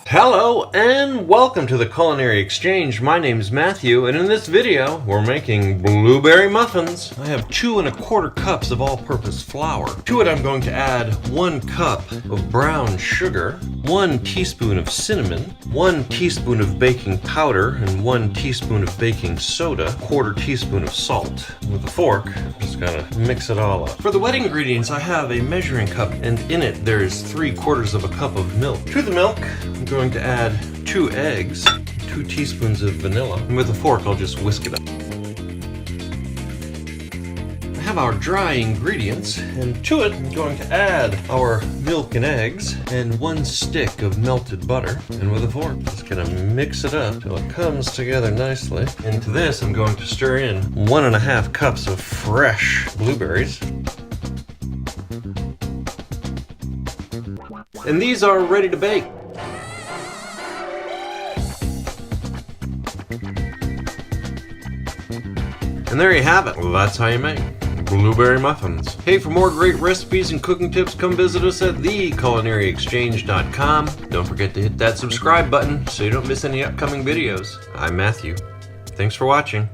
Hello and welcome to the Culinary Exchange. My name is Matthew, and in this video we're making blueberry muffins. I have 2 1/4 cups of all-purpose flour. To it I'm going to add 1 cup of brown sugar, 1 teaspoon of cinnamon, 1 teaspoon of baking powder, and 1 teaspoon of baking soda, 1/4 teaspoon of salt. With a fork, I'm just gonna mix it all up. For the wet ingredients, I have a measuring cup, and in it there is 3/4 of a cup of milk. To the milk, I'm going to add 2 eggs, 2 teaspoons of vanilla, and with a fork I'll just whisk it up. I have our dry ingredients, and to it I'm going to add our milk and eggs and 1 stick of melted butter, and with a fork just gonna mix it up till it comes together nicely. And to this I'm going to stir in 1 1/2 cups of fresh blueberries. And these are ready to bake. And there you have it. Well, that's how you make blueberry muffins. Hey, for more great recipes and cooking tips, come visit us at theculinaryexchange.com. Don't forget to hit that subscribe button so you don't miss any upcoming videos. I'm Matthew. Thanks for watching.